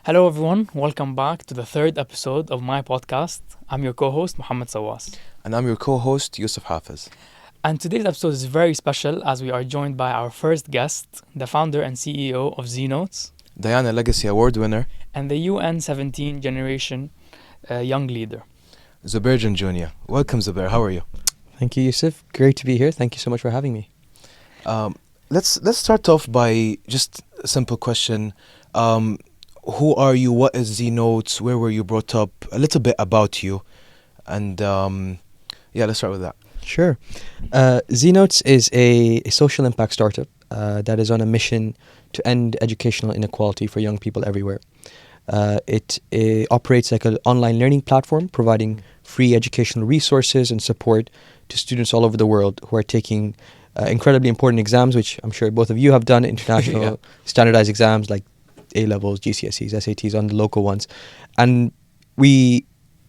Hello, everyone. Welcome back to the third episode of my podcast. I'm your co host, Mohammed Sawas. And I'm your co-host, Yusuf Hafiz. And today's episode is very special as we are joined by our first guest, the founder and CEO of ZNotes, Diana Legacy Award winner, and the UN 17 generation young leader. Zubair Junjunia. Welcome, Zubair. How are you? Thank you, Yusuf. Great to be here. Thank you so much for having me. Let's start off by just a simple question. Who are you? What is ZNotes? Where were you brought up? A little bit about you. And let's start with that. Sure. ZNotes is a social impact startup that is on a mission to end educational inequality for young people everywhere. It operates like an online learning platform, providing free educational resources and support to students all over the world who are taking incredibly important exams, which I'm sure both of you have done, international standardized exams like A-levels, GCSEs, SATs, on the local ones. And we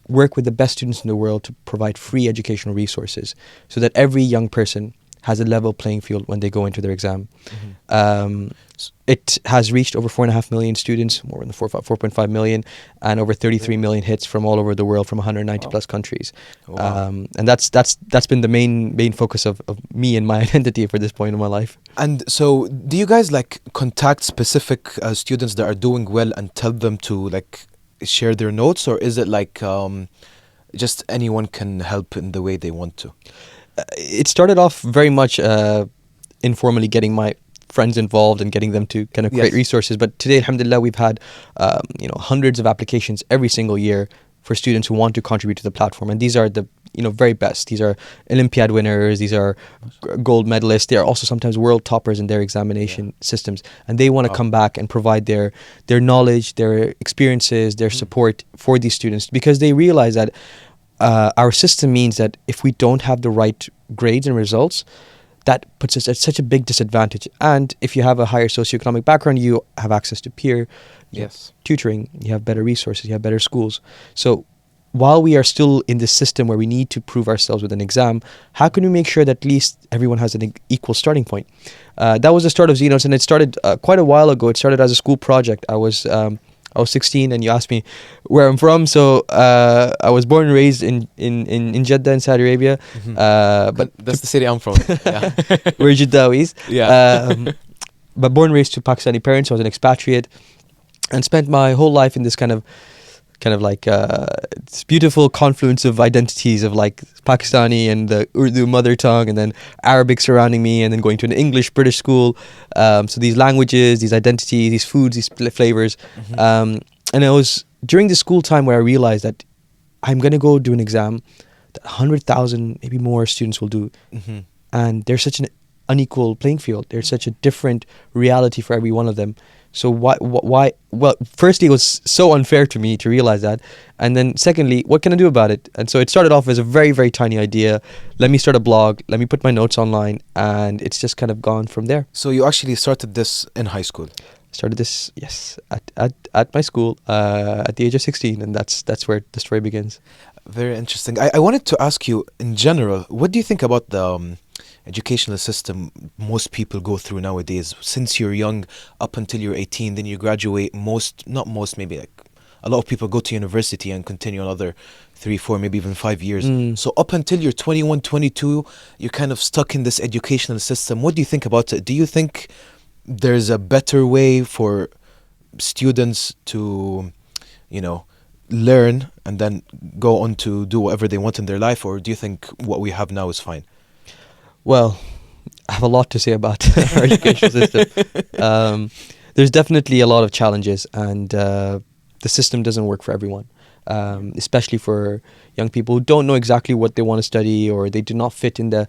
work with the best students in the world to provide free educational resources so that every young person has a level playing field when they go into their exam. It has reached over 4.5 million students, more than 4.5 million, and over 33 million hits from all over the world, from 190 plus countries. Wow. And that's been the main focus of me and my identity for this point in my life. And so, do you guys contact specific students that are doing well and tell them to share their notes, or is it just anyone can help in the way they want to? It started off very much informally, getting my friends involved and getting them to kind of create resources. But today, alhamdulillah, we've had hundreds of applications every single year for students who want to contribute to the platform. And these are the very best. These are Olympiad winners. These are gold medalists. They are also sometimes world toppers in their examination systems. And they want to come back and provide their knowledge, their experiences, their support for these students, because they realize that our system means that if we don't have the right grades and results, that puts us at such a big disadvantage. And if you have a higher socioeconomic background, you have access to peer tutoring, you have better resources, you have better schools. So while we are still in this system where we need to prove ourselves with an exam, how can we make sure that at least everyone has an equal starting point? That was the start of ZNotes, and it started quite a while ago. It started as a school project. I was 16, and you asked me where I'm from. So I was born and raised in Jeddah in Saudi Arabia. But that's the city I'm from. Yeah. We're Jeddawis. Yeah. But born and raised to Pakistani parents. I was an expatriate and spent my whole life in this kind of this beautiful confluence of identities of Pakistani and the Urdu mother tongue, and then Arabic surrounding me, and then going to an English British school. So these languages, these identities, these foods, these flavors. And it was during the school time where I realized that I'm going to go do an exam that 100,000, maybe more students will do. And there's such an unequal playing field. There's such a different reality for every one of them. So why? Well, firstly, it was so unfair to me to realize that. And then secondly, what can I do about it? And so it started off as a very, very tiny idea. Let me start a blog. Let me put my notes online. And it's just kind of gone from there. So you actually started this in high school? Started this, yes, at my school at the age of 16. And that's where the story begins. Very interesting. I wanted to ask you, in general, what do you think about the educational system most people go through nowadays? Since you're young, up until you're 18, then you graduate. Maybe a lot of people go to university and continue another 3, 4, maybe even 5 years. So up until you're 21, 22, you're kind of stuck in this educational system. What do you think about it? Do you think there's a better way for students to, learn and then go on to do whatever they want in their life? Or do you think what we have now is fine? Well, I have a lot to say about our education system. There's definitely a lot of challenges, and the system doesn't work for everyone, especially for young people who don't know exactly what they want to study, or they do not fit in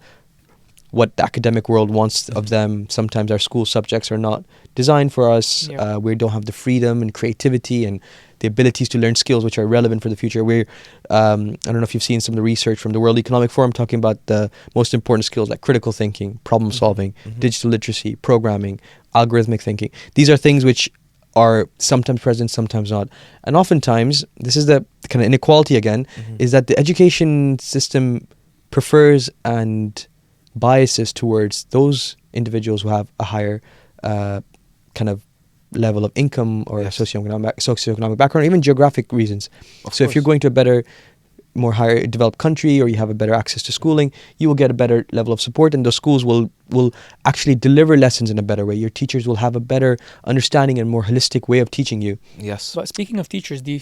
what the academic world wants of them. Sometimes our school subjects are not designed for us. We don't have the freedom and creativity and the abilities to learn skills which are relevant for the future. I don't know if you've seen some of the research from the World Economic Forum talking about the most important skills like critical thinking, problem solving, digital literacy, programming, algorithmic thinking. These are things which are sometimes present, sometimes not. And oftentimes, this is the kind of inequality again, is that the education system prefers and biases towards those individuals who have a higher kind of level of income or Yes. socioeconomic background, or even geographic reasons. Of So if you're course. going to a better, more higher developed country, or you have a better access to schooling, you will get a better level of support, and those schools will actually deliver lessons in a better way. Your teachers will have a better understanding and more holistic way of teaching you. Yes. But speaking of teachers, do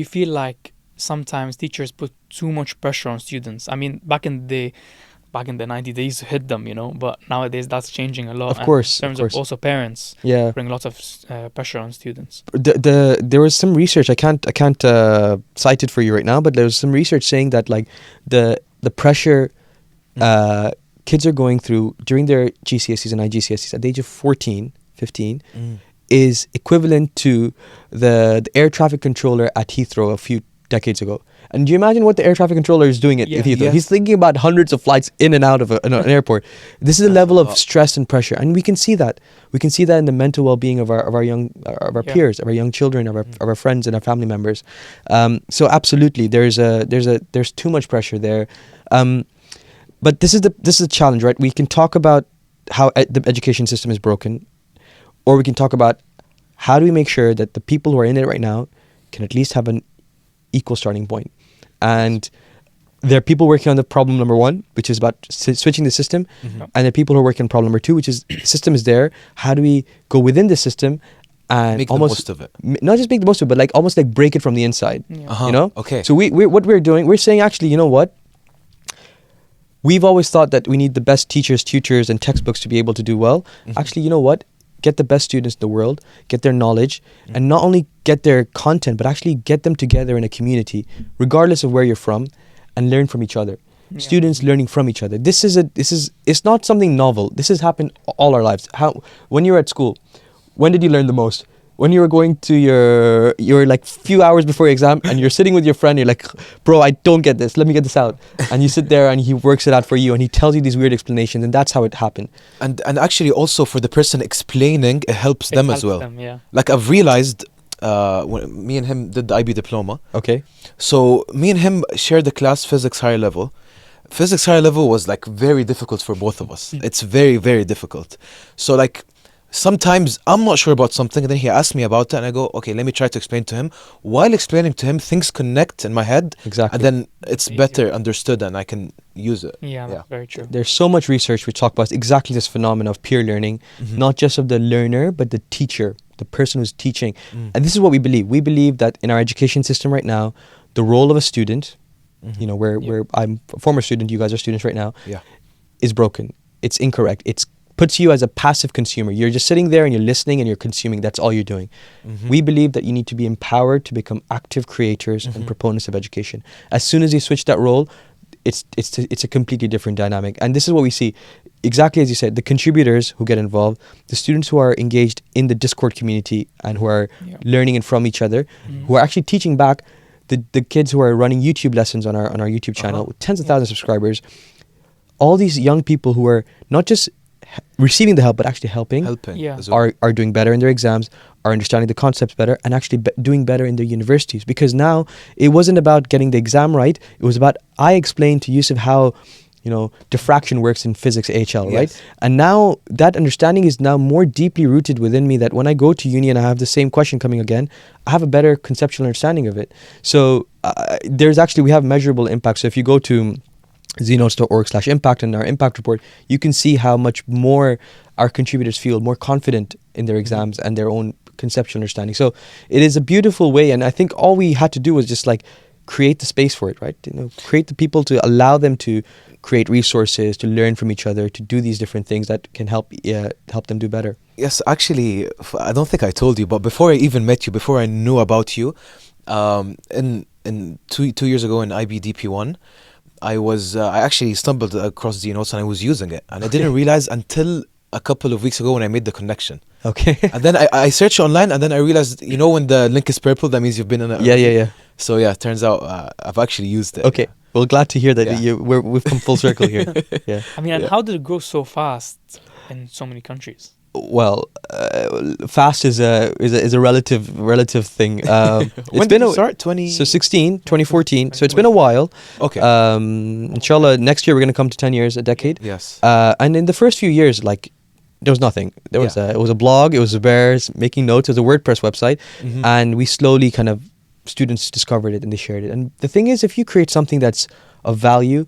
you feel like sometimes teachers put too much pressure on students? I mean, back in the 90s, they used to hit them, but nowadays that's changing a lot. Of and course, in terms of of course. also parents Yeah. bring lots of pressure on students. There was some research, I can't cite it for you right now, but there was some research saying that like the pressure kids are going through during their GCSEs and IGCSEs at the age of 14, 15 is equivalent to the air traffic controller at Heathrow a few decades ago. And do you imagine what the air traffic controller is doing at Yeah. Heathrow? Yes. He's thinking about hundreds of flights in and out of an airport. This is a That's level a of lot. stress and pressure, and we can see that. We can see that in the mental well-being of our young Yeah. peers, of our young children, of our friends and our family members. So absolutely, there's too much pressure there. But this is a challenge, right? We can talk about how the education system is broken, or we can talk about how do we make sure that the people who are in it right now can at least have an equal starting point. And there are people working on the problem number one, which is about switching the system, and there are people who are working on problem number two, which is the system is there. How do we go within the system and Make the almost most of it. not just make the most of it, but like almost like break it from the inside? Yeah. Uh-huh. You know? Okay. So what we're doing, we're saying actually, you know what? We've always thought that we need the best teachers, tutors, and textbooks to be able to do well. Actually, you know what? Get the best students in the world, get their knowledge, and not only get their content, but actually get them together in a community, regardless of where you're from, and learn from each other. Yeah. Students learning from each other. It's not something novel. This has happened all our lives. When you were at school, when did you learn the most? When you were going to your like few hours before your exam, and you're sitting with your friend, you're like, bro, I don't get this. Let me get this out. And you sit there and he works it out for you, and he tells you these weird explanations, and that's how it happened. And actually also for the person explaining, it helps It them as helps well. them, yeah. Like I've realized when me and him did the IB diploma. Okay. So me and him shared the class physics higher level. Physics higher level was like very difficult for both of us. It's very, very difficult. So like sometimes I'm not sure about something, and then he asks me about it, and I go, okay, let me try to explain to him. While explaining to him, things connect in my head, Exactly. and then it's Easier. better understood, and I can use it. Yeah, that's very true. There's so much research which talk about exactly this phenomenon of peer learning, not just of the learner, but the teacher, the person who's teaching. And this is what we believe. We believe that in our education system right now, the role of a student, where I'm a former student, you guys are students right now, Yeah. is broken. It's incorrect. It puts you as a passive consumer. You're just sitting there and you're listening and you're consuming. That's all you're doing. We believe that you need to be empowered to become active creators and proponents of education. As soon as you switch that role, it's a completely different dynamic. And this is what we see. Exactly as you said, the contributors who get involved, the students who are engaged in the Discord community and who are Yeah. learning and from each other, who are actually teaching back, the kids who are running YouTube lessons on our YouTube channel with tens of thousands of subscribers, all these young people who are not just receiving the help but actually helping Yeah. as well. are doing better in their exams, are understanding the concepts better, and actually doing better in their universities. Because now it wasn't about getting the exam right, it was about I explained to Yusuf how diffraction works in physics AHL, right? Yes. And now that understanding is now more deeply rooted within me, that when I go to uni and I have the same question coming again, I have a better conceptual understanding of it. So we have measurable impact. So if you go to ZNotes.org/impact and our impact report, you can see how much more our contributors feel more confident in their exams and their own conceptual understanding. So it is a beautiful way, and I think all we had to do was just like create the space for it, right? Create the people to allow them to create resources, to learn from each other, to do these different things that can help them do better. Yes, actually, I don't think I told you, but before I even met you, before I knew about you, in 2 years ago in IBDP1, I actually stumbled across ZNotes and I was using it, and I didn't realize until a couple of weeks ago when I made the connection. Okay. And then I searched online, and then I realized, when the link is purple, that means you've been in it. Yeah. So yeah, it turns out I've actually used it. Okay. Well, glad to hear that Yeah. we've come full circle here. Yeah. I mean, and how did it grow so fast in so many countries? Well, fast is a relative thing. When did you start? 2014. So it's been a while. Okay. Inshallah, next year we're going to come to 10 years, a decade. Yes. And in the first few years, like there was nothing. There was Yeah. it was a blog. It was Zubair's making notes. It was a WordPress website, Mhm. and we slowly kind of students discovered it and they shared it. And the thing is, if you create something that's of value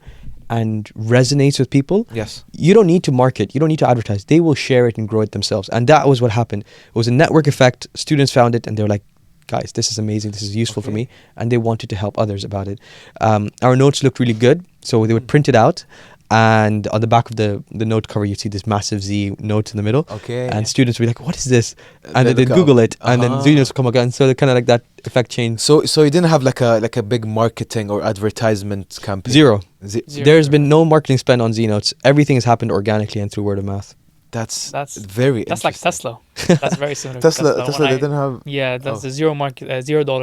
and resonates with people, Yes. you don't need to market. You don't need to advertise. They will share it and grow it themselves. And that was what happened. It was a network effect. Students found it and they were like, guys, this is amazing. This is useful for Okay. me. And they wanted to help others about it. Our notes looked really good. So they would Mm. print it out. And on the back of the note cover, you'd see this massive Z note in the middle. Okay. And students would be like, what is this? And They then they'd look Google up. it. And then Uh-huh. Z notes would come again. So kind of like that effect changed. So you didn't have like a big marketing or advertisement campaign. Zero. Zero. There's been no marketing spend on Z notes. Everything has happened organically and through word of mouth. That's That's very That's like interesting. Tesla. That's very similar. to Tesla When they I- didn't have. Yeah, that's Oh. the $0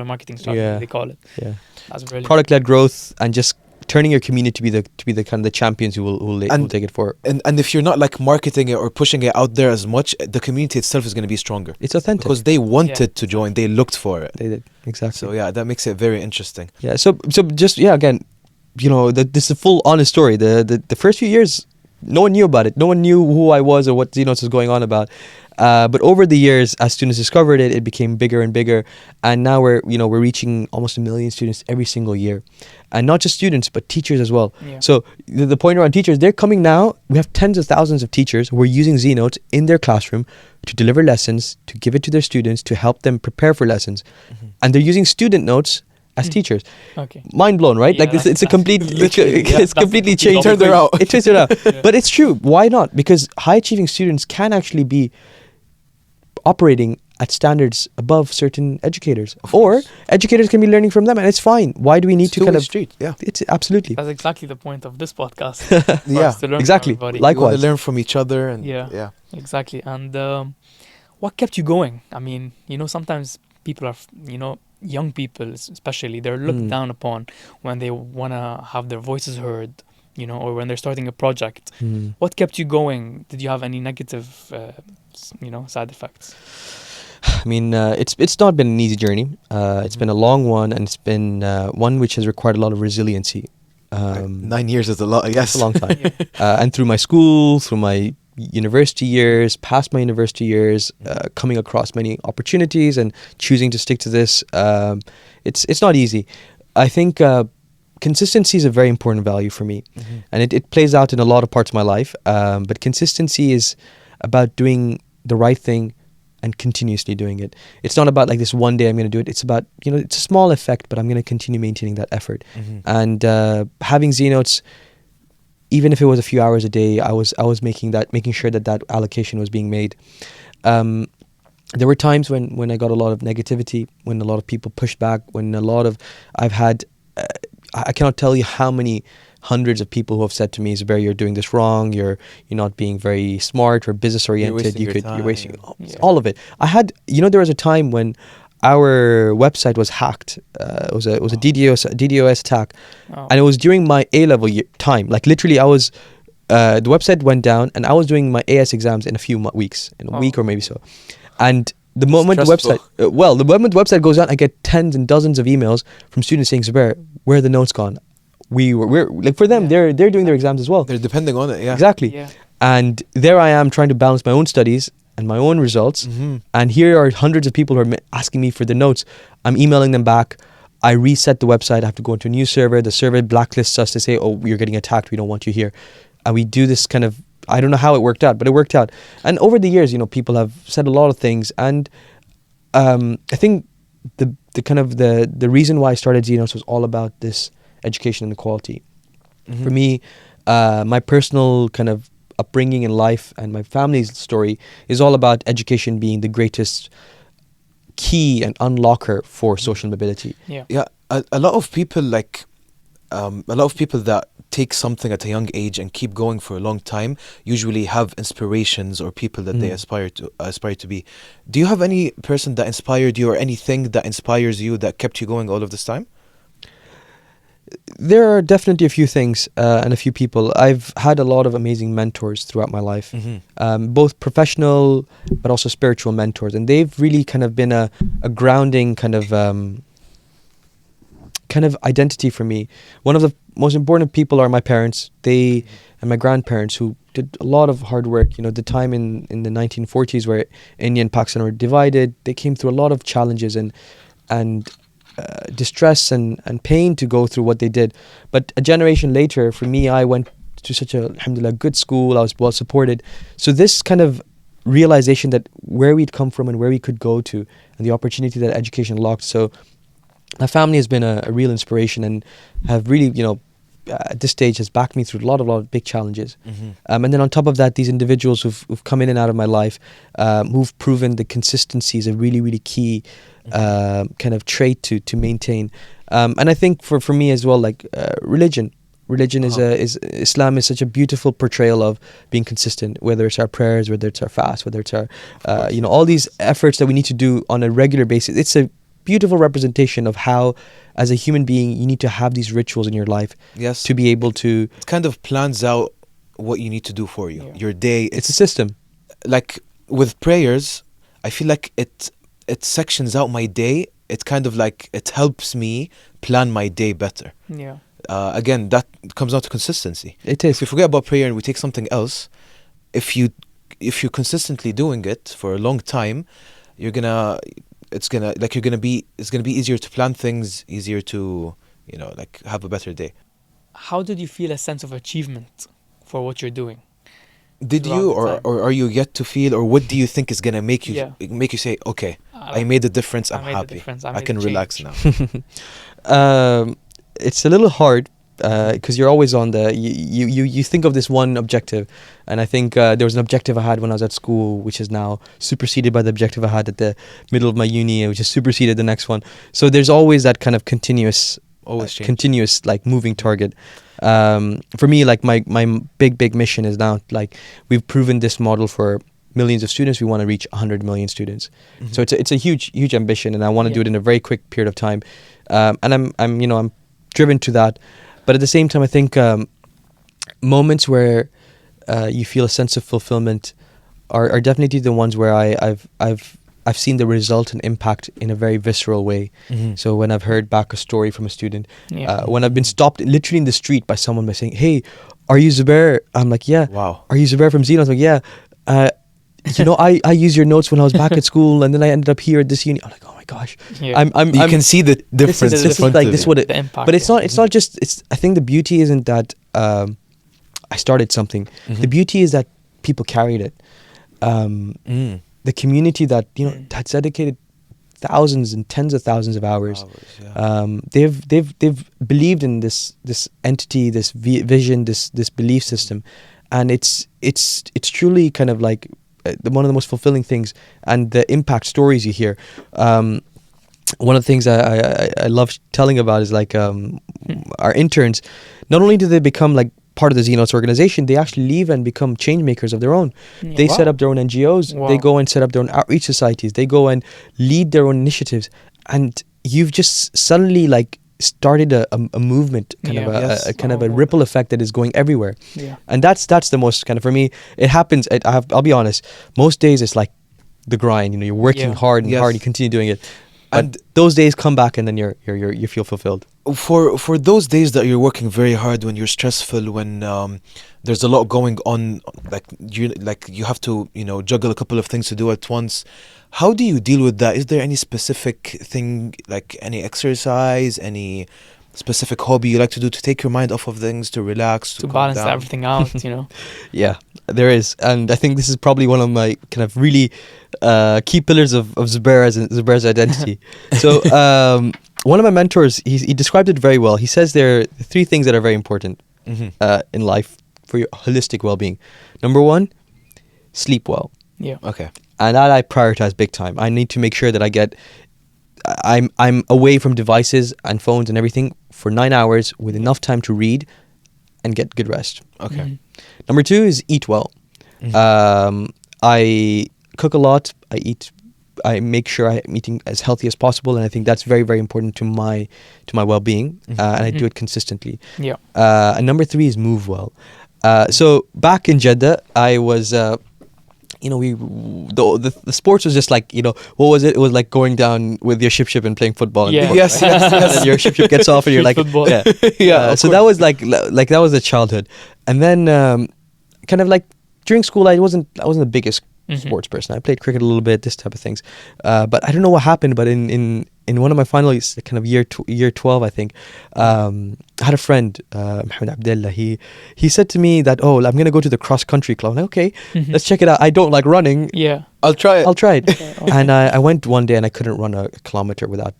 marketing strategy Yeah. they call it. Yeah. That's brilliant. Product-led growth and just turning your community to be the kind of the champions who will And- take it forward. And if you're not like marketing it or pushing it out there as much, the community itself is going to be stronger It's authentic. because they wanted to join. They looked for it. They did exactly. So yeah, that makes it very interesting. Yeah. So just again, this is a full honest story. The first few years, no one knew about it. No one knew who I was or what ZNotes was going on about. But over the years, as students discovered it, it became bigger and bigger, and now we're reaching almost 1 million students every single year, and not just students but teachers as well. Yeah. So the point around teachers, they're coming now. We have tens of thousands of teachers who are using ZNotes in their classroom to deliver lessons, to give it to their students, to help them prepare for lessons, and they're using student notes as teachers. Okay. Mind blown, right? Yeah, like it's that's- a complete, literally, yeah. it's completely That's changed. turned around. It turns it out. Yeah. But it's true. Why not? Because high achieving students can actually be operating at standards above certain educators, or educators can be learning from them, and it's fine. Why do we need It's to kind two-way of? street. Yeah. It's absolutely That's exactly the point of this podcast. for Yeah, us to learn exactly. From everybody. Like- You want Likewise. to learn from each other and Yeah. yeah. Exactly. And what kept you going? I mean, sometimes people are, young people especially, they're looked Mm. down upon when they want to have their voices heard, or when they're starting a project. Hmm. What kept you going? Did you have any negative, side effects? I mean, it's not been an easy journey. It's been a long one, and it's been one which has required a lot of resiliency. 9 years is a lot. Yes. It's a long time. Yeah. And through my school, through my university years, past my university years, coming across many opportunities and choosing to stick to this, it's not easy. I think consistency is a very important value for me, Mhm. and it plays out in a lot of parts of my life. But consistency is about doing the right thing and continuously doing it. It's not about like this one day I'm going to do it. It's about, it's a small effect, but I'm going to continue maintaining that effort. Mhm. And having ZNotes, even if it was a few hours a day, I was making sure that allocation was being made. There were times when I got a lot of negativity, when a lot of people pushed back, I've had, I cannot tell you how many hundreds of people who have said to me, Zubair, you're doing this wrong, you're not being very smart or business oriented, wasting your you're wasting time. Yeah. all of it. I had, there was a time when our website was hacked. It was a DDoS attack, Oh. and it was during my A-level time. Like literally, I was the website went down, and I was doing my AS exams in a few weeks, in a Oh. week or maybe so. And the moment the Stressful. website, the moment the website goes down, I get tens and dozens of emails from students saying, Zubair, where are the notes gone? We're like, for them, Yeah. they're doing their exams as well. They're depending on it. Yeah. Exactly. Yeah. And there I am trying to balance my own studies and my own results. Mhm. And here are hundreds of people who are asking me for the notes. I'm emailing them back. I reset the website. I have to go into a new server. The server blacklists us to say, oh, you're getting attacked. We don't want you here. And we do this kind of, I don't know how it worked out, but it worked out. And over the years, people have said a lot of things. And I think the kind of the reason why I started ZNotes was all about this education inequality. Mhm. For me, my personal kind of upbringing in life and my family's story is all about education being the greatest key and unlocker for social mobility. Yeah. Yeah, a lot of people that take something at a young age and keep going for a long time usually have inspirations or people that they aspire to be. Do you have any person that inspired you or anything that inspires you that kept you going all of this time? There are definitely a few things and a few people. I've had a lot of amazing mentors throughout my life, both professional but also spiritual mentors, and they've really kind of been a grounding kind of identity for me. One of the most important people are my parents, and my grandparents, who did a lot of hard work. You know, the time in the 1940s where India and Pakistan were divided, they came through a lot of challenges and distress and pain to go through what they did. But a generation later, for me, I went to such a, alhamdulillah, good school. I was well supported. So this kind of realization that where we'd come from and where we could go to, and the opportunity that education unlocked. So my family has been a real inspiration and have really, you know, at this stage has backed me through a lot of big challenges. And then on top of that, these individuals who've come in and out of my life, who've proven the consistency is a really, really key kind of trait to maintain. And I think for me as well, like religion is Islam is such a beautiful portrayal of being consistent, whether it's our prayers, whether it's our fast, whether it's our you know, all these efforts that we need to do on a regular basis. It's a beautiful representation of how, as a human being, you need to have these rituals in your life. Yes. To be able to, It kind of plans out what you need to do for you. Yeah. Your day. it's a system. Like with prayers, I feel like it sections out my day. It kind of like, it helps me plan my day better. Yeah. Again, that comes down to consistency. It If is. we forget about prayer and we take something else, if you're consistently doing it for a long time, it's gonna be easier to plan things, easier to, you know, like have a better day. How did you feel a sense of achievement for what you're doing? Did Throughout you, the or time. are you yet to feel, or what do you think is gonna make you Yeah. say, okay, I I made a difference, I'm made the happy, difference, I I made can the relax change. now? It's a little hard because you're always on you think of this one objective, and I think there was an objective I had when I was at school, which is now superseded by the objective I had at the middle of my uni, which is superseded the next one. So there's always that kind of continuous like moving target. For me, like my big mission is now, like, we've proven this model for millions of students. We want to reach 100 million students. So it's a huge ambition, and I want to do it in a very quick period of time. And I'm driven to that. But at the same time, I think moments where you feel a sense of fulfillment are definitely the ones where I've seen the result and impact in a very visceral way. So when I've heard back a story from a student, when I've been stopped literally in the street by someone by saying, "Hey, are you Zubair?" I'm like, "Yeah." Wow. "Are you Zubair from ZNotes?" I'm like, "Yeah." You know, I used your notes when I was back at school, and then I ended up here at this uni. I'm like, "Oh my gosh." Yeah. You can see the difference. This in is front like of this you. what it. The impact, But it's yeah. not. It's not just. It's. I think the beauty isn't that I started something. The beauty is that people carried it. The community that, you know, that's dedicated thousands and tens of thousands of hours. They've believed in this entity, this vision, this belief system, and it's truly kind of like one of the most fulfilling things, and the impact stories you hear. One of the things I love telling about is like our interns. Not only do they become like part of the ZNotes organization, they actually leave and become change makers of their own. Yeah. They set Wow. up their own NGOs. Wow. They go and set up their own outreach societies. They go and lead their own initiatives. And you've just suddenly like started a movement, kind of Yeah. Yes. a kind of a Oh. ripple effect that is going everywhere. Yeah. And that's the most kind of, for me, it happens. I'll be honest. Most days it's like the grind. You know, you're working Yeah. hard and Yes. hard. You continue doing it. But And those days come back, and then you feel fulfilled. for those days that you're working very hard, when you're stressful, when there's a lot going on, like you have to, you know, juggle a couple of things to do at once. How do you deal with that? Is there any specific thing, like any exercise, any specific hobby you like to do to take your mind off of things, to relax, To calm balance down? everything out, you know. Yeah, there is, and I think this is probably one of my kind of really key pillars of Zubair's identity. So one of my mentors, he described it very well. He says there are three things that are very important in life for your holistic well-being. Number one, sleep well, Yeah. Okay. and that I prioritize big time. I need to make sure that I'm away from devices and phones and everything for 9 hours with enough time to read and get good rest. Okay. Mhm. Number two is eat well. I cook a lot. I make sure I'm eating as healthy as possible, and I think that's very, very important to my well-being, and I do it consistently. Yeah. And number three is move well. So back in Jeddah, I was, you know, the sports was just like, you know, what was it? It was like going down with your ship and playing football. And Yeah. football, Yes, right? yes, And then your ship gets off, and you're Street like, football. yeah, Yeah, of So that was like that was the childhood, and then kind of like during school, I wasn't the biggest Mhm. sports person. I played cricket a little bit, this type of things. But I don't know what happened. But in one of my final kind of year 12, I think, I had a friend, Mohammed Abdullah. He said to me that, I'm going to go to the cross country club. I'm like, okay, Mhm. let's check it out. I don't like running. Yeah. I'll try it. I'll try it. Okay, okay. And I went one day and I couldn't run a kilometer without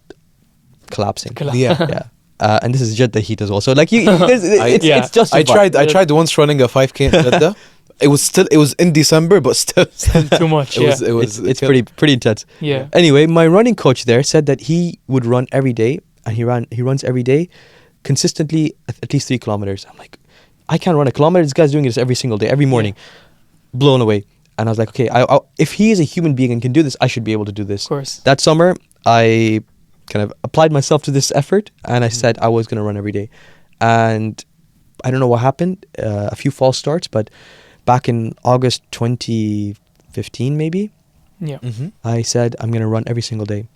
collapsing. Yeah. Yeah. And this is Jeddah heat as well. So like it's Yeah. it's just I tried once running a 5K in Jeddah. It was in December, but still Too much. it was it's pretty intense. Yeah. Anyway, my running coach there said that he would run every day, and he runs every day consistently at least 3 kilometers. I'm like, I can't run a kilometer. This guy's doing this every single day, every morning. Blown away. And I was like, okay, if he is a human being and can do this, I should be able to do this. Of course. That summer, I kind of applied myself to this effort, and I said I was going to run every day. And I don't know what happened, a few false starts, but back in August 2015, maybe, Yeah. Mhm. I said I'm going to run every single day.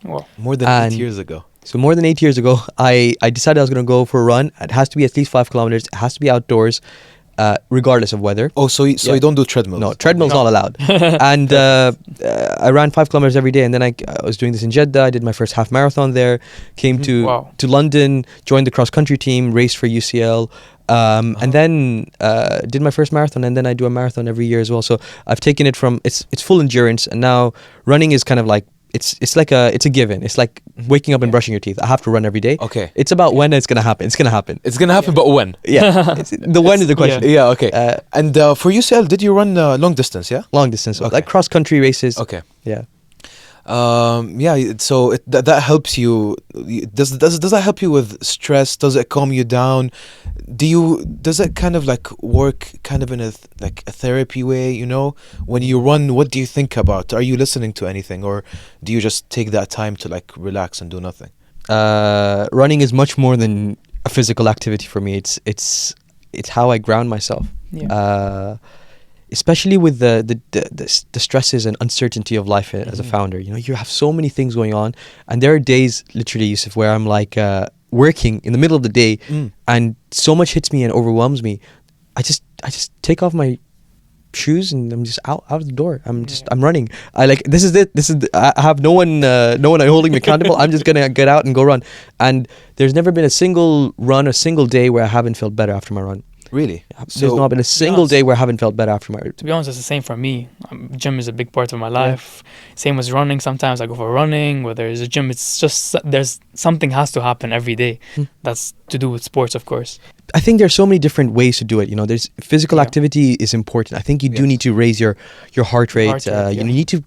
Well. More than And- 8 years ago. So more than 8 years ago, I decided I was going to go for a run. It has to be at least 5 kilometers. It has to be outdoors, regardless of weather. Oh, so Yeah. you don't do treadmills? No, treadmill's No. not allowed. And I ran 5 kilometers every day, and then I was doing this in Jeddah. I did my first half marathon there. Came Wow. to London, joined the cross country team, raced for UCL, and then did my first marathon. And then I do a marathon every year as well. So I've taken it from it's full endurance, and now running is kind of like it's a given. It's like waking up and brushing your teeth. I have to run every day. Okay. It's about when it's gonna happen. It's gonna happen. It's gonna happen, but when? Yeah, the when is the question. Yeah, okay. Uh, And for UCL, did you run long distance? Yeah. Long distance, Okay. like cross country races. Okay. Yeah. Yeah. So that helps you. Does that help you with stress? Does it calm you down? Does it kind of like work kind of in a therapy way? You know, when you run, what do you think about? Are you listening to anything, or do you just take that time to like relax and do nothing? Running is much more than a physical activity for me. It's how I ground myself. Yeah. Especially with the stresses and uncertainty of life as a founder. You know, you have so many things going on, and there are days, literally, Yusuf, where I'm like working in the middle of the day, and so much hits me and overwhelms me. I just take off my shoes and I'm just out of the door. I'm running. I have no one holding me accountable. I'm just gonna get out and go run. And there's never been a single day where I haven't felt better after my run. Really? There's not been a single day where I haven't felt better after my run. To be honest, it's the same for me. Gym is a big part of my life. Same as running. Sometimes I go for running. Where there's a gym, it's just there's something has to happen every day. That's to do with sports, of course. I think there's so many different ways to do it. You know, there's physical Yeah. activity is important. I think you do Yes. need to raise your heart rate. Heart rate, You need to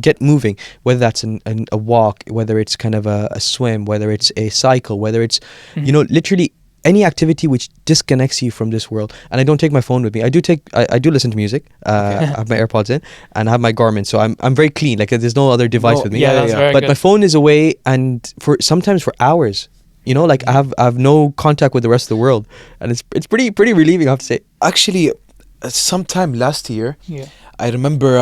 get moving, whether that's a walk, whether it's kind of a swim, whether it's a cycle, whether it's, you know, literally any activity which disconnects you from this world. And I don't take my phone with me. I do listen to music. I have my AirPods in and I have my Garmin. So I'm very clean. Like there's no other device with me. Yeah, that's very But good. my phone is away, and sometimes for hours. You know, like I have no contact with the rest of the world, and it's pretty relieving, I have to say. Actually, sometime last year, Yeah. I remember.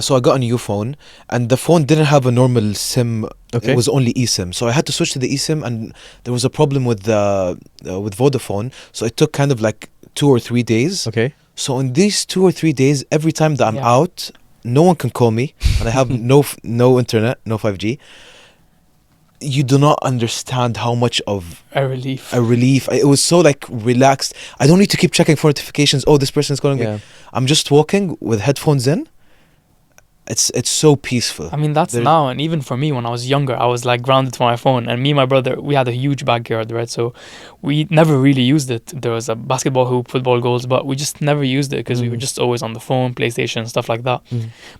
So I got a new phone, and the phone didn't have a normal SIM. Okay. It was only eSIM. So I had to switch to the eSIM, and there was a problem with with Vodafone. So it took kind of like 2 or 3 days. Okay. So in these 2 or 3 days, every time that I'm Yeah. out, no one can call me, and I have no internet, no 5G. You do not understand how much of A relief. a relief. It was so like relaxed. I don't need to keep checking for notifications. Oh, this person is calling Yeah. me. I'm just walking with headphones in. It's so peaceful. I mean, that's There's- now, and even for me, when I was younger, I was like grounded to my phone. And me and my brother, we had a huge backyard, right? So we never really used it. There was a basketball hoop, football goals, but we just never used it because we were just always on the phone, PlayStation, stuff like that.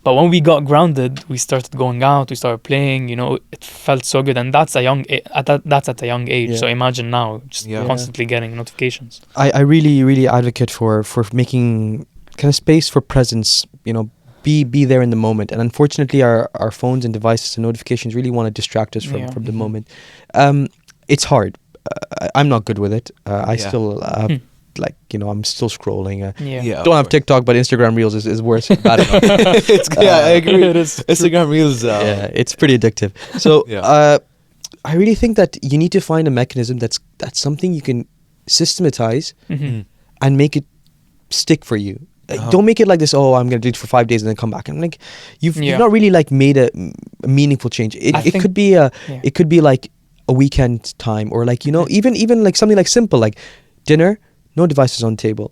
But when we got grounded, we started going out, we started playing. You know, it felt so good, and that's that's at a young age. Yeah. So imagine now, just Yeah. constantly getting notifications. I really advocate for making kind of space for presence. You know, be there in the moment. And unfortunately, our phones and devices and notifications really want to distract us from the moment. It's hard. I'm not good with it. I still have, like, you know, I'm still scrolling. Yeah. Don't have TikTok, but Instagram Reels is worse. Bad enough. I agree. It is Instagram Reels. Yeah, it's pretty addictive. So Yeah. I really think that you need to find a mechanism that's something you can systematize Mm-hmm. and make it stick for you. Don't make it like this. Oh, I'm gonna do it for 5 days and then come back. And like, you've not really like made a meaningful change. It could be it could be like a weekend time, or like, you know, even like something like simple, like dinner, no devices on the table.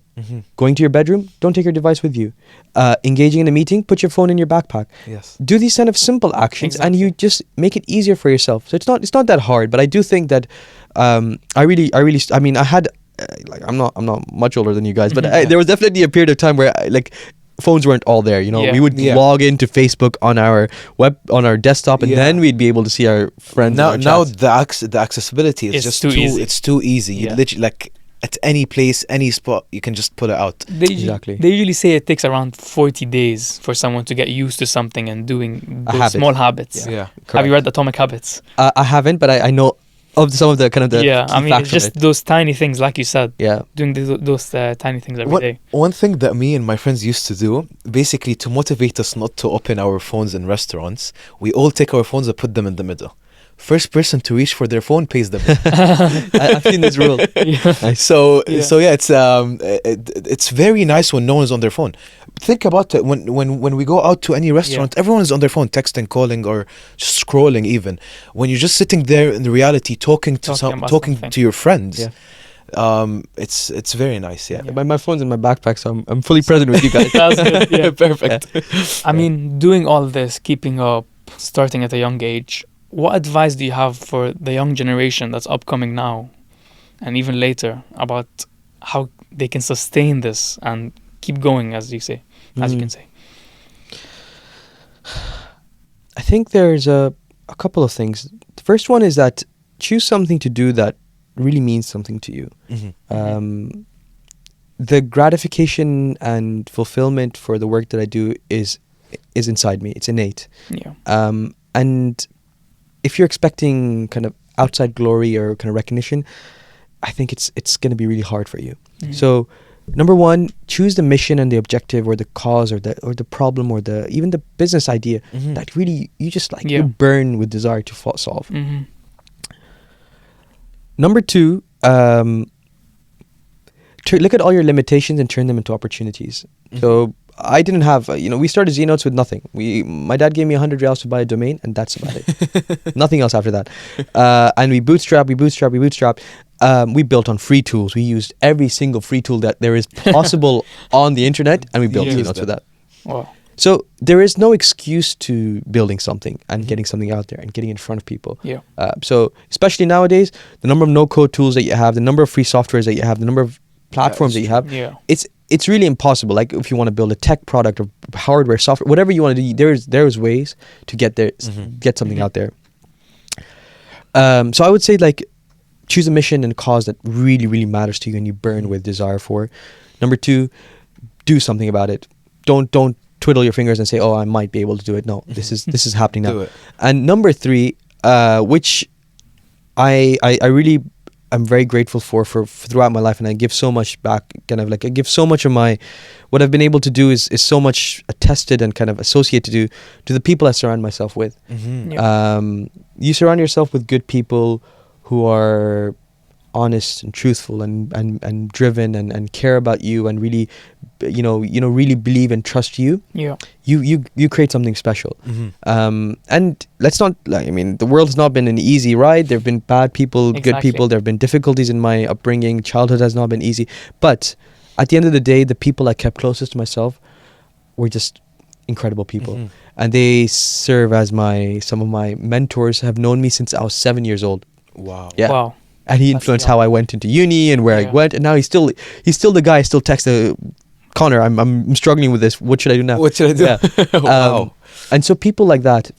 Going to your bedroom, don't take your device with you. Engaging in a meeting, put your phone in your backpack. Yes. Do these kind of simple actions, and you just make it easier for yourself. So it's not that hard. But I do think that I mean, I had like, I'm not much older than you guys, but there was definitely a period of time where like phones weren't all there, you know. We would log into Facebook on our desktop, and then we'd be able to see our friends. Now the accessibility is just too easy. It's too easy. You literally, like, at any place, any spot, you can just pull it out. They usually say it takes around 40 days for someone to get used to something and doing those small habits. Have you read Atomic Habits? I haven't, but I know of some of the kind of the I mean, it's just those tiny things, like you said. Doing those tiny things every day. One thing that me and my friends used to do, basically to motivate us not to open our phones in restaurants, we all take our phones and put them in the middle. First person to reach for their phone pays the bill. I've seen this rule. So it's very nice when no one's on their phone. Think about it, when we go out to any restaurant, everyone is on their phone, texting, calling, or just scrolling even. When you're just sitting there in the reality talking to your friends, it's very nice. My phone's in my backpack, so I'm fully present with you guys. That's good. Perfect. I mean, doing all this, keeping up, starting at a young age, what advice do you have for the young generation that's upcoming now and even later about how they can sustain this and keep going, as you say, as you can say? I think there's a couple of things. The first one is that choose something to do that really means something to you. The gratification and fulfillment for the work that I do is inside me. It's innate. And if you're expecting kind of outside glory or kind of recognition, I think it's going to be really hard for you. So, number one, choose the mission and the objective, or the cause, or the problem, or even the business idea that really you just like you burn with desire to solve. Number two, look at all your limitations and turn them into opportunities. So I didn't have, we started ZNotes with nothing. My dad gave me 100 riyals to buy a domain, and that's about it. Nothing else after that. And we bootstrap. We built on free tools. We used every single free tool that there is possible on the internet, and we built ZNotes with that. Wow. So there is no excuse to building something and getting something out there and getting in front of people. So especially nowadays, the number of no-code tools that you have, the number of free softwares that you have, the number of platforms that you have, it's really impossible. Like, if you want to build a tech product or hardware, software, whatever you want to do, there's ways to get there, get something out there. So I would say, like, choose a mission and a cause that really, really matters to you and you burn with desire for. Number two, do something about it. Don't twiddle your fingers and say, "Oh, I might be able to do it." No, this is happening now. Do it. And number three, which I really I'm very grateful for throughout my life, and I give so much back. Kind of like I give so much of what I've been able to do is so much attested and kind of associated to the people I surround myself with. You surround yourself with good people who are honest and truthful and driven and care about you and really, really believe and trust you. You create something special. And let's not, the world has not been an easy ride. There have been bad people, good people. There have been difficulties in my upbringing. Childhood has not been easy. But at the end of the day, the people I kept closest to myself were just incredible people. And they serve as some of my mentors. Have known me since I was 7 years old. Wow. Yeah. Wow. And he influenced how I went into uni and where I went. And now he's still the guy I still text, Connor, I'm struggling with this. What should I do now? What should I do? Wow. And so people like that,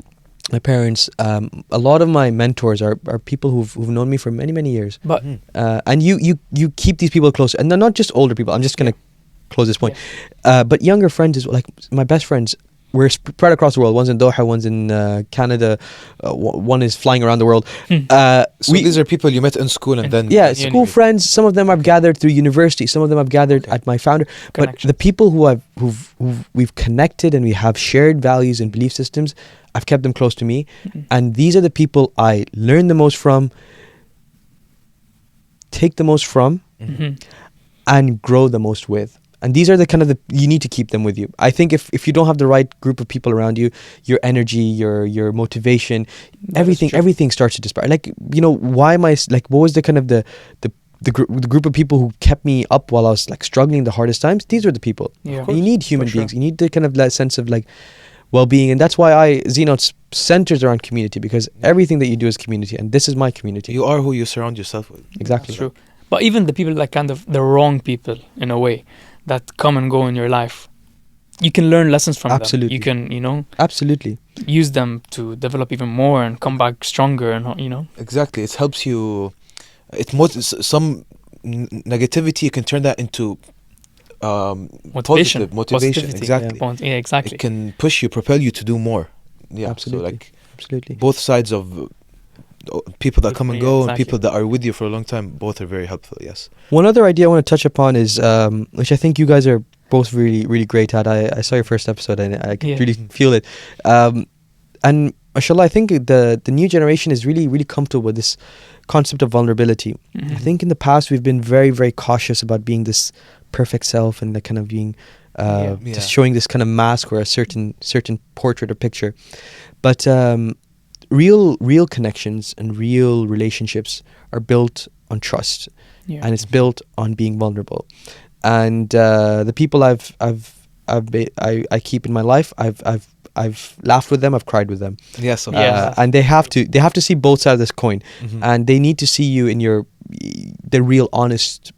my parents, a lot of my mentors are people who've known me for many, many years. But and you keep these people close. And they're not just older people. I'm just going to close this point. But younger friends is like my best friends. We're spread across the world. One's in Doha, one's in Canada, one is flying around the world. So these are people you met in school and then... Yeah, school friends. Some of them I've gathered through university. Some of them I've gathered at my founder. But the people who've we've connected and we have shared values and belief systems, I've kept them close to me. And these are the people I learn the most from, take the most from, and grow the most with. And these are the kind of you need to keep them with you. I think if you don't have the right group of people around you, your energy, your motivation, everything starts to disappear. Like, you know, why am I like? What was the kind of the group of people who kept me up while I was like struggling the hardest times? These were the people. Yeah. You need human beings. You need the kind of that sense of like well-being, and that's why ZNotes centers around community, because everything that you do is community, and this is my community. You are who you surround yourself with. Exactly. That's true. But even the people that kind of the wrong people in a way that come and go in your life, you can learn lessons from Absolutely. them. You can, you know, Absolutely. use them to develop even more and come back stronger, and you know. Exactly. It helps you. Some negativity, you can turn that into Motivation. motivation. Positivity. Exactly. Yeah, exactly. It can push you, propel you to do more. Yeah. Absolutely. So like Absolutely. both sides of people that come and Yeah, go and exactly. people that are with you for a long time, both are very helpful. Yes. One other idea I want to touch upon is, which I think you guys are both really, really great at. I saw your first episode and I could Yeah. really feel it. And mashallah, I think the new generation is really, really comfortable with this concept of vulnerability. I think in the past we've been very, very cautious about being this perfect self and like kind of being Yeah. just showing this kind of mask or a certain portrait or picture. But real connections and real relationships are built on trust, Yeah. and it's built on being vulnerable. And the people I keep in my life, I've laughed with them, I've cried with them. Yes. Of Yeah. course. And they have to see both sides of this coin, Mhm. and they need to see you in the real honest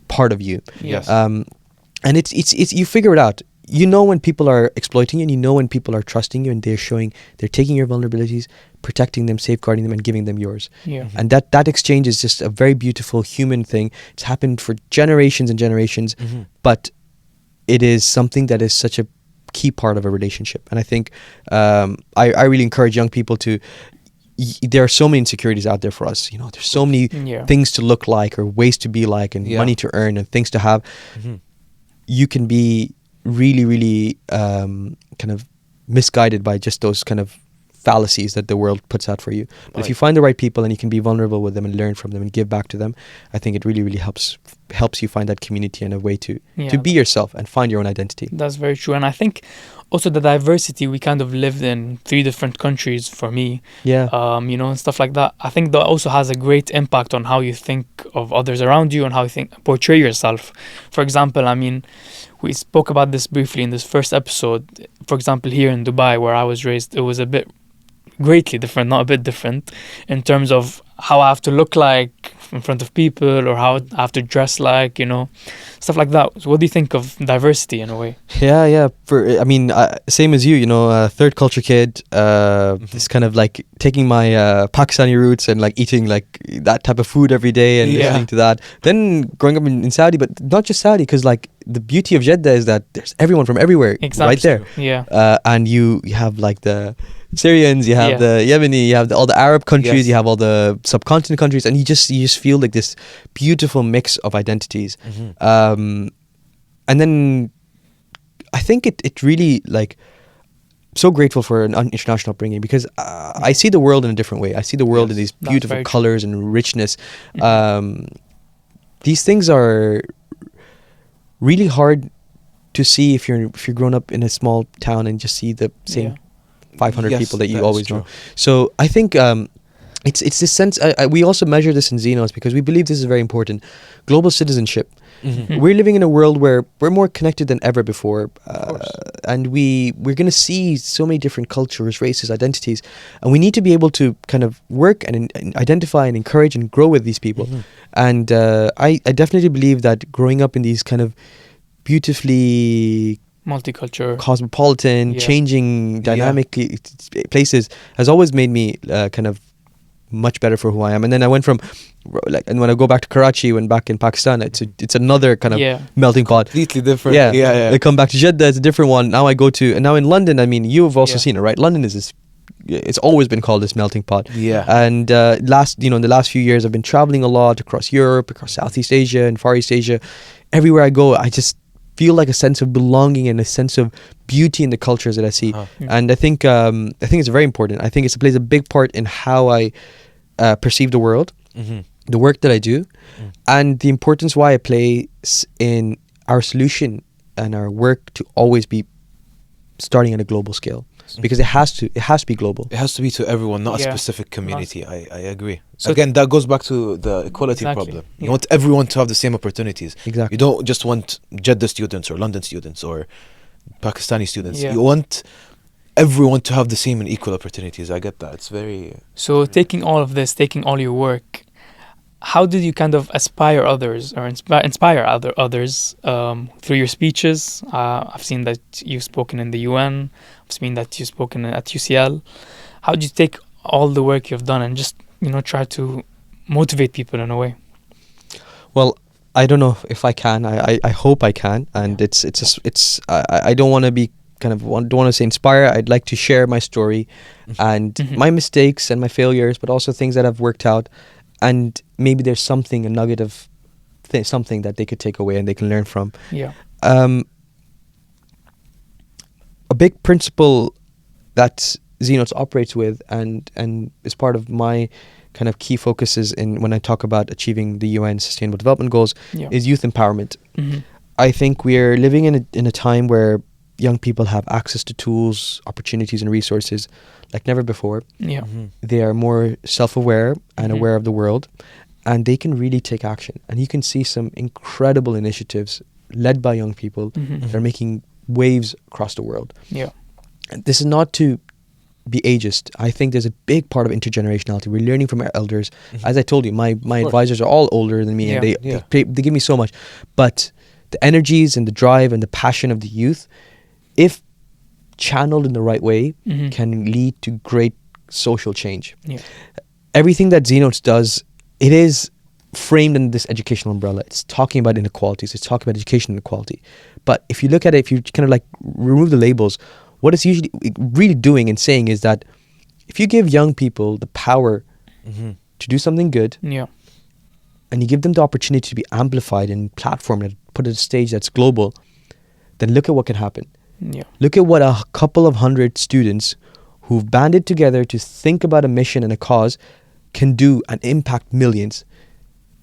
part of you. Yes. And it's you figure it out. You know when people are exploiting you, and you know when people are trusting you and they're taking your vulnerabilities, protecting them, safeguarding them, and giving them yours. Yeah. And that exchange is just a very beautiful human thing. It's happened for generations and generations, Mhm. but it is something that is such a key part of a relationship. And I think I really encourage young people to. There are so many insecurities out there for us. You know, there's so many Yeah. things to look like or ways to be like and Yeah. money to earn and things to have. Mhm. You can be really, really kind of misguided by just those kind of fallacies that the world puts out for you. But if Right. you find the right people and you can be vulnerable with them and learn from them and give back to them, I think it really, really helps you find that community and a way to Yeah. be yourself and find your own identity. That's very true. And I think also the diversity, we kind of lived in 3 different countries for me, Yeah. you know, and stuff like that. I think that also has a great impact on how you think of others around you and how you portray yourself. For example, I mean, we spoke about this briefly in this first episode. For example, here in Dubai, where I was raised, it was a bit greatly different, not a bit different, in terms of how I have to look like in front of people or how I have to dress like, you know, stuff like that. So what do you think of diversity in a way? Yeah. I mean, same as you know, third culture kid, just kind of like taking my Pakistani roots and like eating like that type of food every day and Yeah. listening to that. Then growing up in Saudi, but not just Saudi, because like the beauty of Jeddah is that there's everyone from everywhere Exactly. right there. Yeah. And you have like the Syrians, you have Yeah. the Yemeni, you have all the Arab countries, Yes. you have all the subcontinent countries, and you just feel like this beautiful mix of identities. Mhm. And then I think it really like so grateful for an international upbringing, because I see the world in a different way. I see the world in Yes. these That's beautiful very true. colors and richness. Mhm. These things are really hard to see if you're grown up in a small town and just see the same Yeah. 500 Yes, people that you is always true. know. So I think it's this sense. We also measure this in ZNotes because we believe this is very important. Global citizenship. Mhm. We're living in a world where we're more connected than ever before, course. and we're going to see so many different cultures, races, identities, and we need to be able to kind of work and identify and encourage and grow with these people. Mhm. And I definitely believe that growing up in these kind of beautifully Multicultural. cosmopolitan, Yeah. changing dynamically places has always made me kind of much better for who I am. And then I went from and when I go back to Karachi, when back in Pakistan, it's another kind of Yeah. melting pot. Completely different. Yeah, Yeah. I come back to Jeddah, it's a different one. Now I go to, and now in London, I mean, you've also Yeah. seen it, right? London is this, it's always been called this melting pot. Yeah. And in the last few years, I've been traveling a lot across Europe, across Southeast Asia and Far East Asia. Everywhere I go, I just feel like a sense of belonging and a sense of beauty in the cultures that I see. Uh-huh. Mm. And I think it's very important. I think it plays a big part in how I perceive the world, Mhm. the work that I do, and the importance why I place in our solution and our work to always be starting at a global scale, because it has to be global. It has to be to everyone, not a Yeah. specific community. I agree. So- Again, that goes back to the equality Exactly. problem. You Yeah. want everyone to have the same opportunities. Exactly. You don't just want Jeddah students or London students or Pakistani students. Yeah. You want everyone to have the same and equal opportunities. I get that. It's very... So taking all of this, taking all your work, how did you kind of aspire others or inspire others through your speeches? I've seen that you've spoken in the UN. I've seen that you've spoken at UCL. How did you take all the work you've done and just, try to motivate people in a way? Well, I don't know if I can. I hope I can, and I don't want to be don't want to say inspire. I'd like to share my story and my mistakes and my failures, but also things that have worked out, and maybe there's a nugget of something that they could take away and they can learn from. Yeah. A big principle that ZNotes operates with and is part of my kind of key focuses when I talk about achieving the UN Sustainable Development Goals is youth empowerment. Mm-hmm. I think we're living in a time where young people have access to tools, opportunities, and resources like never before. Yeah. They are more self-aware and aware of the world, and they can really take action. And you can see some incredible initiatives led by young people that are making waves across the world. Yeah. And this is not to be ageist. I think there's a big part of intergenerationality. We're learning from our elders. As I told you, my advisors are all older than me, and they give me so much. But the energies and the drive and the passion of the youth, if channeled in the right way, can lead to great social change. Yeah. Everything that ZNotes does, it is framed in this educational umbrella. It's talking about inequalities. It's talking about education inequality. But if you look at it, if you kind of like remove the labels, what it's usually really doing and saying is that if you give young people the power to do something good, Yeah. and you give them the opportunity to be amplified and platformed and put at a stage that's global, then look at what can happen. Yeah. Look at what a couple of hundred students who've banded together to think about a mission and a cause can do and impact millions.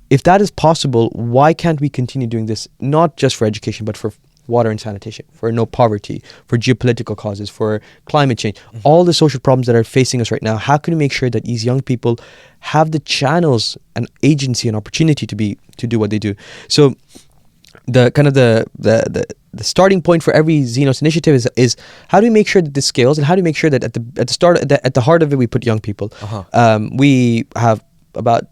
If that is possible, why can't we continue doing this, not just for education, but for water and sanitation, for no poverty, for geopolitical causes, for climate change, all the social problems that are facing us right now? How can we make sure that these young people have the channels and agency and opportunity to do what they do? So the kind of the starting point for every ZNotes initiative is how do we make sure that this scales, and how do we make sure that at the heart of it we put young people. We have about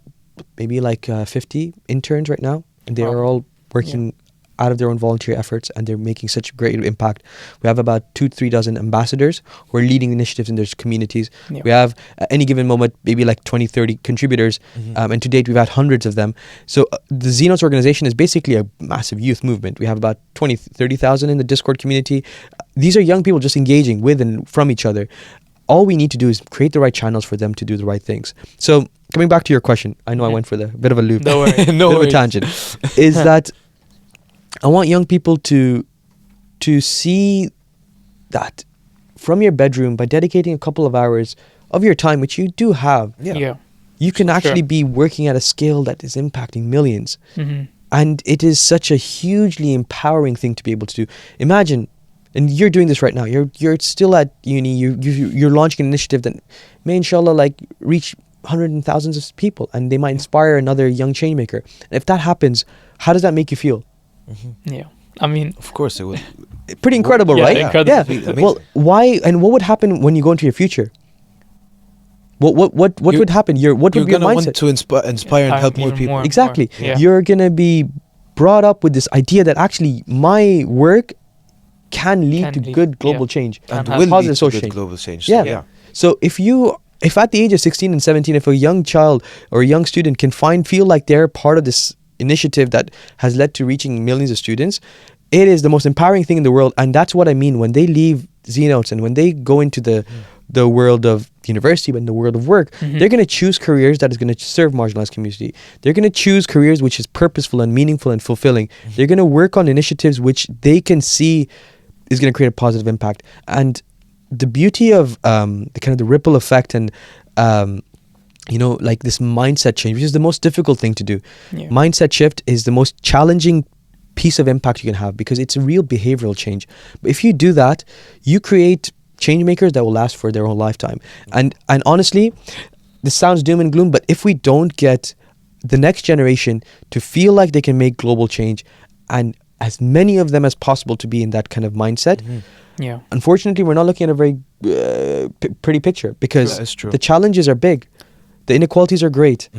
maybe like 50 interns right now, and they are all working out of their own volunteer efforts, and they're making such great impact. We have about 2-3 dozen ambassadors who are leading initiatives in their communities. Yeah. We have at any given moment maybe like 20-30 contributors, and to date we've had hundreds of them. So the ZNotes organization is basically a massive youth movement. We have about 20-30,000 in the Discord community. These are young people just engaging with and from each other. All we need to do is create the right channels for them to do the right things. So coming back to your question, I know I went for the bit of a loop, No worries. bit of a tangent, is that I want young people to see that from your bedroom, by dedicating a couple of hours of your time, which you do have, Yeah. you can actually be working at a scale that is impacting millions. And it is such a hugely empowering thing to be able to do. Imagine, and you're doing this right now. You're still at uni. You're launching an initiative that may, inshallah, like reach hundreds and thousands of people, and they might inspire another young change maker. And if that happens, how does that make you feel? Yeah. I mean, Of course it would. Pretty incredible, Yeah, right? incredible. Yeah. Amazing. Well, why and what would happen when you go into your future? What would happen? What You're would be your gonna want mindset? to inspire and help more even people. more. Exactly. Yeah. You're gonna be brought up with this idea that actually my work can lead to good global change And Can will positive lead to social good change. global change. Yeah. So, yeah. So if at the age of 16 and 17, if a young child or a young student can feel like they're part of this initiative that has led to reaching millions of students, it is the most empowering thing in the world. And that's what I mean when they leave ZNotes and when they go into the world of university, but in the world of work, they're going to choose careers that is going to serve marginalized community. They're going to choose careers which is purposeful and meaningful and fulfilling. They're going to work on initiatives which they can see is going to create a positive impact. And the beauty of the kind of the ripple effect and like this mindset change, which is the most difficult thing to do. Yeah. Mindset shift is the most challenging piece of impact you can have, because it's a real behavioral change. But if you do that, you create change makers that will last for their own lifetime. And honestly, this sounds doom and gloom, but if we don't get the next generation to feel like they can make global change, and as many of them as possible to be in that kind of mindset, Yeah. unfortunately, we're not looking at a very pretty picture, because That's true. the challenges are big. The inequalities are great,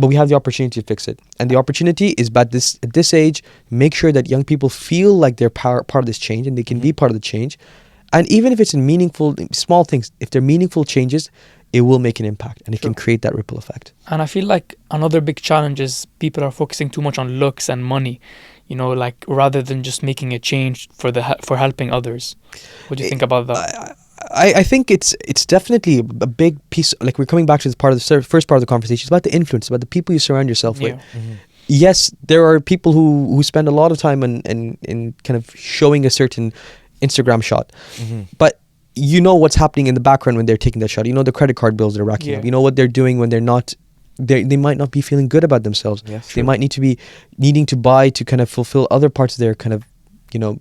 but we have the opportunity to fix it. And the opportunity is at this age, make sure that young people feel like they're part of this change and they can be part of the change. And even if it's in meaningful, small things, if they're meaningful changes, it will make an impact and it can create that ripple effect. And I feel like another big challenge is people are focusing too much on looks and money, you know, like rather than just making a change for helping others. What do you think about that? I think it's definitely a big piece. Like, we're coming back to this part of the first part of the conversation. It's about the influence, about the people you surround yourself with. Yes, there are people who spend a lot of time in kind of showing a certain Instagram shot, but you know what's happening in the background when they're taking that shot. You know the credit card bills they're racking up. You know what they're doing when they're not. They might not be feeling good about themselves. Yes, they might need to be needing to buy to kind of fulfill other parts of their kind of, you know,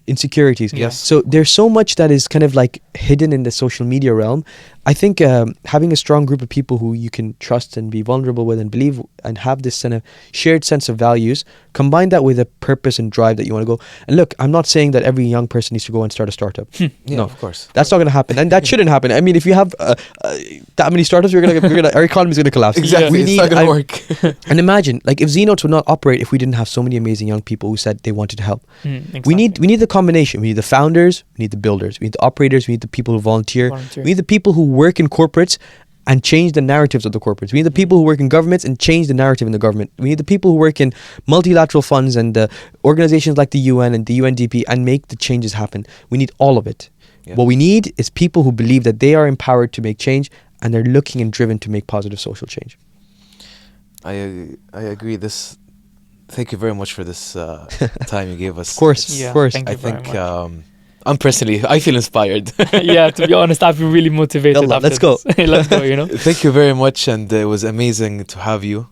insecurities. Yes. So there's so much that is kind of like hidden in the social media realm. I think having a strong group of people who you can trust and be vulnerable with and believe and have this kind of shared sense of values, combine that with a purpose and drive that you want to go. And look, I'm not saying that every young person needs to go and start a startup. Yeah, No, of course. that's not going to happen, and that shouldn't happen. I mean, if you have that many startups, our economy is going to collapse. Exactly, it's not going to work. And imagine, like, if ZNotes would not operate if we didn't have so many amazing young people who said they wanted to help. Exactly. We need the combination. We need the founders, we need the builders, we need the operators, we need the people who volunteer. We need the people who work in corporates and change the narratives of the corporates. We need the people who work in governments and change the narrative in the government. We need the people who work in multilateral funds and the organizations like the UN and the UNDP and make the changes happen. We need all of it. Yeah. What we need is people who believe that they are empowered to make change and they're looking and driven to make positive social change. I agree. Thank you very much for this time you gave us. Of course, It's- of course. Thank I you very think much. I'm personally, I feel inspired. Yeah, to be honest, I feel really motivated. Yalla, after let's go. this. Let's go, you know. Thank you very much, and it was amazing to have you.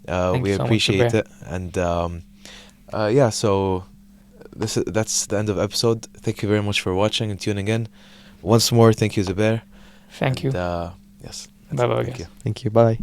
Thank We you so much, appreciate Zubair. it, and yeah. So that's the end of the episode. Thank you very much for watching and tuning in. Once more, thank you, Zubair. Thank you. And, yes. Bye-bye, Thank guys. you. Thank you. Bye.